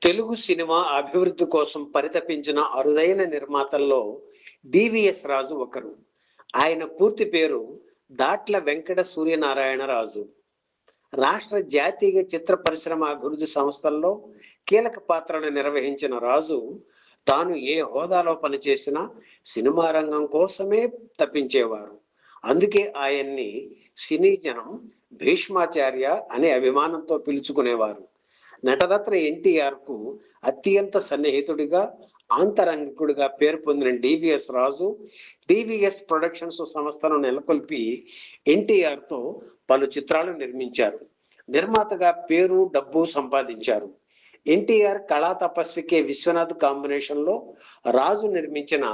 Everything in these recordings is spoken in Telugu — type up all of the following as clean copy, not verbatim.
తెలుగు సినిమా అభివృద్ధి కోసం పరితపించిన అరుదైన నిర్మాతల్లో డివిఎస్ రాజు ఒకరు. ఆయన పూర్తి పేరు దాట్ల వెంకట సూర్యనారాయణ రాజు. రాష్ట్ర జాతీయ చిత్ర పరిశ్రమ అభివృద్ధి సంస్థల్లో కీలక పాత్రను నిర్వహించిన రాజు తాను ఏ హోదాలో పనిచేసినా సినిమా రంగం కోసమే తప్పించేవారు. అందుకే ఆయన్ని సినీ జనం భీష్మాచార్య అనే అభిమానంతో పిలుచుకునేవారు. నటరత్న ఎన్టీఆర్ కు అత్యంత సన్నిహితుడిగా, ఆంతరంగికుడిగా పేరు పొందిన డివిఎస్ రాజు డివిఎస్ ప్రొడక్షన్స్ సంస్థను నెలకొల్పి ఎన్టీఆర్తో పలు చిత్రాలు నిర్మించారు. నిర్మాతగా పేరు డబ్బు సంపాదించారు. ఎన్టీఆర్ కళా తపస్వి కె విశ్వనాథ్ కాంబినేషన్లో రాజు నిర్మించిన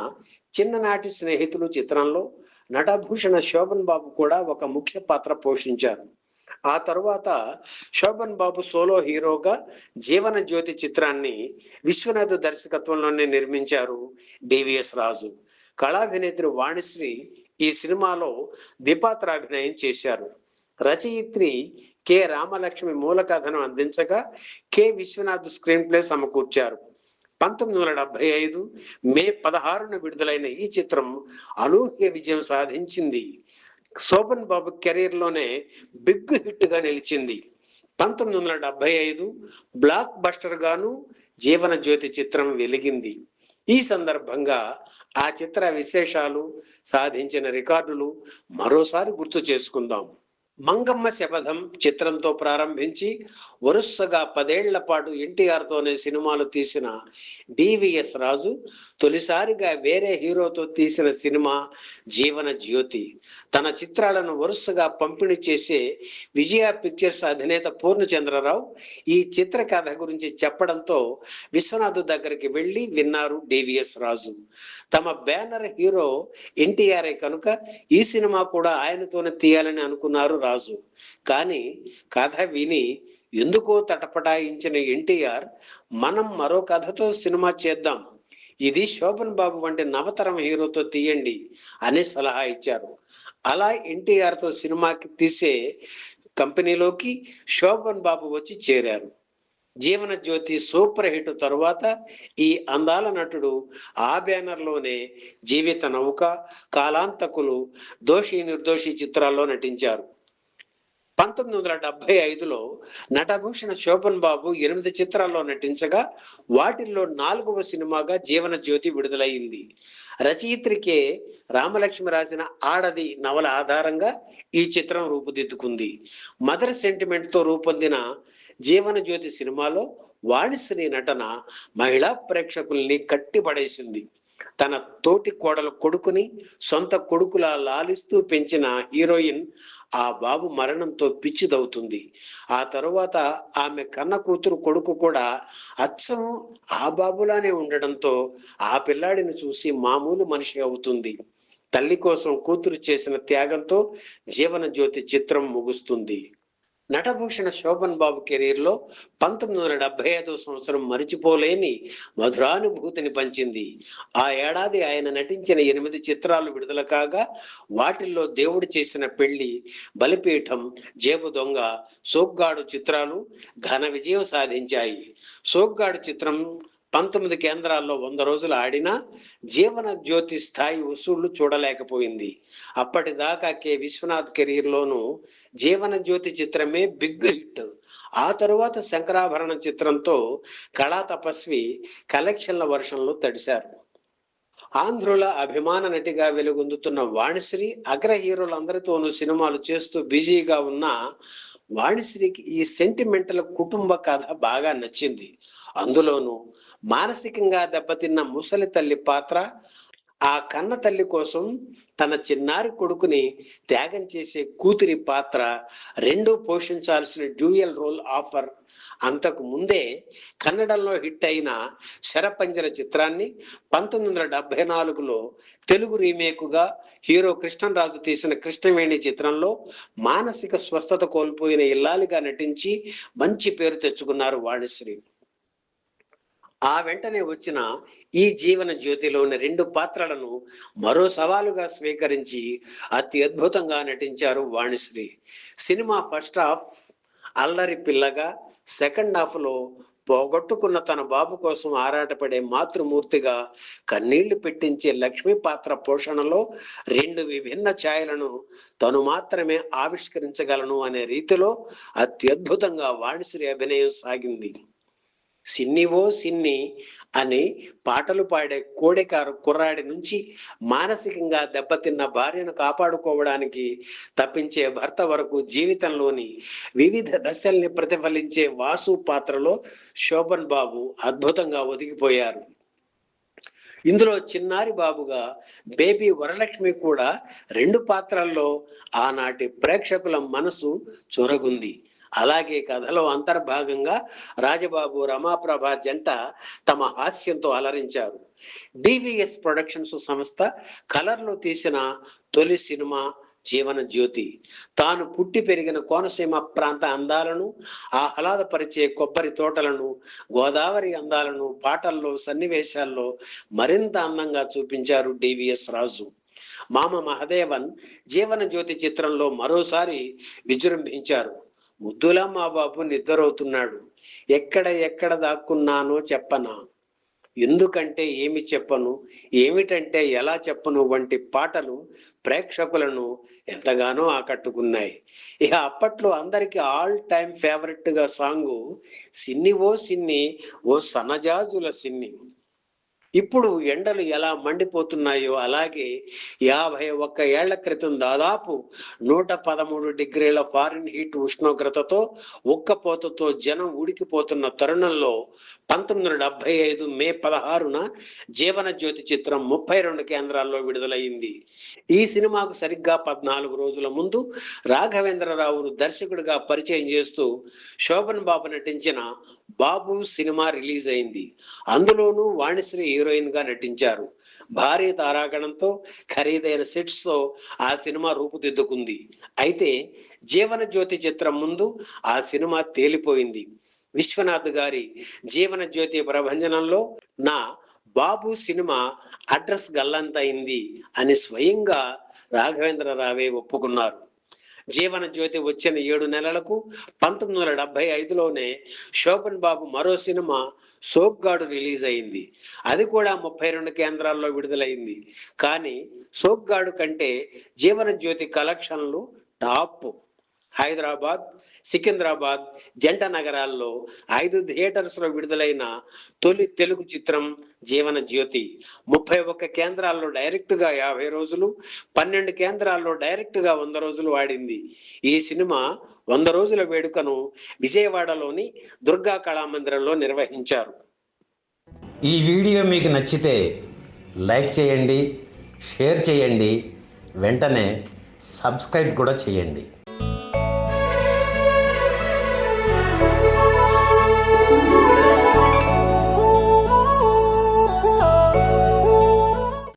చిన్ననాటి స్నేహితులు చిత్రంలో నటభూషణ శోభన్ బాబు కూడా ఒక ముఖ్య పాత్ర పోషించారు. ఆ తరువాత శోభన్ బాబు సోలో హీరోగా జీవన జ్యోతి చిత్రాన్ని విశ్వనాథ్ దర్శకత్వంలోనే నిర్మించారు డివిఎస్ రాజు. కళాభినేత్రి వాణిశ్రీ ఈ సినిమాలో ద్విపాత్రాభినయం చేశారు. రచయిత్రి కె రామలక్ష్మి మూల కథను అందించగా కె విశ్వనాథ్ స్క్రీన్ ప్లే సమకూర్చారు. 1975 మే 16న విడుదలైన ఈ చిత్రం అనూహ్య విజయం సాధించింది. శోభన్ బాబు కెరీర్ లోనే బిగ్ హిట్ గా నిలిచింది. 1975 బ్లాక్ బస్టర్ గాను జీవన జ్యోతి చిత్రం వెలిగింది. ఈ సందర్భంగా ఆ చిత్ర విశేషాలు, సాధించిన రికార్డులు మరోసారి గుర్తు చేసుకుందాం. మంగమ్మ శపథం చిత్రంతో ప్రారంభించి వరుసగా 10 ఏళ్ల పాటు ఎన్టీఆర్ తోనే సినిమాలు తీసిన డివిఎస్ రాజు తొలిసారిగా వేరే హీరోతో తీసిన సినిమా జీవన జ్యోతి. తన చిత్రాలను వరుసగా పంపిణీ చేసే విజయ పిక్చర్స్ అధినేత పూర్ణచంద్రరావు ఈ చిత్ర కథ గురించి చెప్పడంతో విశ్వనాథ్ దగ్గరికి వెళ్ళి విన్నారు డివిఎస్ రాజు. తమ బ్యానర్ హీరో ఎన్టీఆర్ కనుక ఈ సినిమా కూడా ఆయనతోనే తీయాలని అనుకున్నారు రాజు. కానీ కథ విని ఎందుకో తటపటాయించిన ఎన్టీఆర్, మనం మరో కథతో సినిమా చేద్దాం, ఇది శోభన్ బాబు వంటి నవతరం హీరోతో తీయండి అని సలహా ఇచ్చారు. అలా ఎన్టీఆర్తో సినిమాకి తీసే కంపెనీలోకి శోభన్ బాబు వచ్చి చేరారు. జీవన జ్యోతి సూపర్ హిట్ తరువాత ఈ అందాల నటుడు ఆ బ్యానర్లోనే జీవిత నౌక, కాలాంతకులు, దోషి నిర్దోషి చిత్రాల్లో నటించారు. 1975లో నటభూషణ శోభన్ బాబు 8 చిత్రాల్లో నటించగా వాటిల్లో 4వ సినిమాగా జీవన జ్యోతి విడుదలైంది. రచయిత్రి కె రామలక్ష్మి రాసిన ఆడది నవల ఆధారంగా ఈ చిత్రం రూపుదిద్దుకుంది. మదర్ సెంటిమెంట్ తో రూపొందిన జీవన జ్యోతి సినిమాలో వాణిశ్రీ నటన మహిళా ప్రేక్షకుల్ని కట్టిపడేసింది. తన తోటి కోడల కొడుకుని సొంత కొడుకులా లాలిస్తూ పెంచిన హీరోయిన్ ఆ బాబు మరణంతో పిచ్చిదవుతుంది. ఆ తరువాత ఆమె కన్న కూతురు కొడుకు కూడా అచ్చం ఆ బాబులానే ఉండడంతో ఆ పిల్లాడిని చూసి మామూలు మనిషి అవుతుంది. తల్లి కోసం కూతురు చేసిన త్యాగంతో జీవన జ్యోతి చిత్రం ముగుస్తుంది. నటభూషణ శోభన్ బాబు కెరీర్ లో 1975 సంవత్సరం మరిచిపోలేని మధురానుభూతిని పంచింది. ఆ ఏడాది ఆయన నటించిన 8 చిత్రాలు విడుదల కాగా వాటిల్లో దేవుడు చేసిన పెళ్లి, బలిపీఠం, జేబు దొంగ, సోగ్గాడు చిత్రాలు ఘన విజయం సాధించాయి. సోగ్గాడు చిత్రం 19 కేంద్రాల్లో 100 రోజులు ఆడినా జీవన జ్యోతి స్థాయి వసూళ్లు చూడలేకపోయింది. అప్పటిదాకా కె విశ్వనాథ్ కెరీర్లోనూ జీవన జ్యోతి చిత్రమే బిగ్ హిట్. ఆ తరువాత శంకరాభరణం చిత్రంతో కళా తపస్వి కలెక్షన్ల వర్షంలో తడిశారు. ఆంధ్రుల అభిమాన నటిగా వెలుగొందుతున్న వాణిశ్రీ అగ్ర హీరోలందరితోనూ సినిమాలు చేస్తూ బిజీగా ఉన్న వాణిశ్రీకి ఈ సెంటిమెంటల్ కుటుంబ కథ బాగా నచ్చింది. అందులోనూ మానసికంగా దెబ్బతిన్న ముసలి తల్లి పాత్ర, ఆ కన్న తల్లి కోసం తన చిన్నారి కొడుకుని త్యాగం చేసే కూతురి పాత్ర రెండూ పోషించాల్సిన డ్యూయల్ రోల్ ఆఫర్. అంతకు ముందే కన్నడంలో హిట్ అయిన శరపంజర చిత్రాన్ని 1974లో తెలుగు రీమేకుగా హీరో కృష్ణరాజు తీసిన కృష్ణవేణి చిత్రంలో మానసిక స్వస్థత కోల్పోయిన ఇల్లాలిగా నటించి మంచి పేరు తెచ్చుకున్నారు వాణిశ్రీ. ఆ వెంటనే వచ్చిన ఈ జీవన జ్యోతిలోని 2 పాత్రలను మరో సవాలుగా స్వీకరించి అత్యద్భుతంగా నటించారు వాణిశ్రీ. సినిమా ఫస్ట్ హాఫ్ అల్లరి పిల్లగా, సెకండ్ హాఫ్ లో పోగొట్టుకున్న తన బాబు కోసం ఆరాటపడే మాతృమూర్తిగా కన్నీళ్లు పెట్టించే లక్ష్మీ పాత్ర పోషణలో రెండు విభిన్న ఛాయలను తను మాత్రమే ఆవిష్కరించగలను అనే రీతిలో అత్యద్భుతంగా వాణిశ్రీ అభినయం సాగింది. సిన్నివో సిన్ని అని పాటలు పాడే కోడెకారు కుర్రాడి నుంచి మానసికంగా దెబ్బతిన్న భార్యను కాపాడుకోవడానికి తప్పించే భర్త వరకు జీవితంలోని వివిధ దశల్ని ప్రతిఫలించే వాసు పాత్రలో శోభన్ బాబు అద్భుతంగా ఒదిగిపోయారు. ఇందులో చిన్నారి బాబుగా బేబీ వరలక్ష్మి కూడా రెండు పాత్రల్లో ఆనాటి ప్రేక్షకుల మనసు చొరగుంది. అలాగే కథలో అంతర్భాగంగా రాజబాబు రమాప్రభ జంట తమ హాస్యంతో అలరించారు. డివిఎస్ ప్రొడక్షన్స్ సంస్థ కలర్లో తీసిన తొలి సినిమా జీవన జ్యోతి. తాను పుట్టి పెరిగిన కోనసీమ ప్రాంత అందాలను, ఆహ్లాదపరిచే కొబ్బరి తోటలను, గోదావరి అందాలను పాటల్లో సన్నివేశాల్లో మరింత అందంగా చూపించారు డివిఎస్ రాజు. మామ మహదేవన్ జీవన జ్యోతి చిత్రంలో మరోసారి విజృంభించారు. ముద్దులమ్మ బాబు నిద్రవుతున్నాడు, ఎక్కడ దాక్కున్నానో చెప్పనా, ఎందుకంటే ఏమి చెప్పను, ఏమిటంటే ఎలా చెప్పను వంటి పాటలు ప్రేక్షకులను ఎంతగానో ఆకట్టుకున్నాయి. ఇక అప్పట్లో అందరికి ఆల్ టైమ్ ఫేవరెట్ గా సాంగు సిన్ని ఓ సిన్ని ఓ సన్నజాజుల సిన్ని. ఇప్పుడు ఎండలు ఎలా మండిపోతున్నాయో అలాగే 51 ఏళ్ల క్రితం దాదాపు 113 డిగ్రీల ఫారెన్ హీట్ ఉష్ణోగ్రతతో ఉక్కపోతతో జనం ఉడికిపోతున్న తరుణంలో 1975 మే 16న జీవన జ్యోతి చిత్రం 32 కేంద్రాల్లో విడుదలయ్యింది. ఈ సినిమాకు సరిగ్గా 14 రోజుల ముందు రాఘవేంద్రరావును దర్శకుడిగా పరిచయం చేస్తూ శోభన్ బాబు నటించిన బాబు సినిమా రిలీజ్ అయింది. అందులోనూ వాణిశ్రీ హీరోయిన్ గా నటించారు. భారీ తారాగణంతో ఖరీదైన సెట్స్ తో ఆ సినిమా రూపుదిద్దుకుంది. అయితే జీవన జ్యోతి చిత్రం ముందు ఆ సినిమా తేలిపోయింది. విశ్వనాథ్ గారి జీవన జ్యోతి ప్రభంజనంలో నా బాబు సినిమా అడ్రస్ గల్లంతైంది అని స్వయంగా రాఘవేంద్రరావే ఒప్పుకున్నారు. జీవన జ్యోతి వచ్చిన 7 నెలలకు 1975లోనే శోభన్ బాబు మరో సినిమా సోగ్గాడు రిలీజ్ అయింది. అది కూడా 32 కేంద్రాల్లో విడుదలైంది. కానీ సోగ్గాడు కంటే జీవన జ్యోతి కలెక్షన్లు టాప్. హైదరాబాద్, సికింద్రాబాద్ జంట నగరాల్లో 5 థియేటర్స్లో విడుదలైన తొలి తెలుగు చిత్రం జీవన జ్యోతి. 31 కేంద్రాల్లో డైరెక్ట్గా 50 రోజులు, 12 కేంద్రాల్లో డైరెక్ట్గా 100 రోజులు ఆడింది. ఈ సినిమా 100 రోజుల వేడుకను విజయవాడలోని దుర్గా కళామందిరంలో నిర్వహించారు. ఈ వీడియో మీకు నచ్చితే లైక్ చేయండి, షేర్ చేయండి, వెంటనే సబ్స్క్రైబ్ కూడా చేయండి.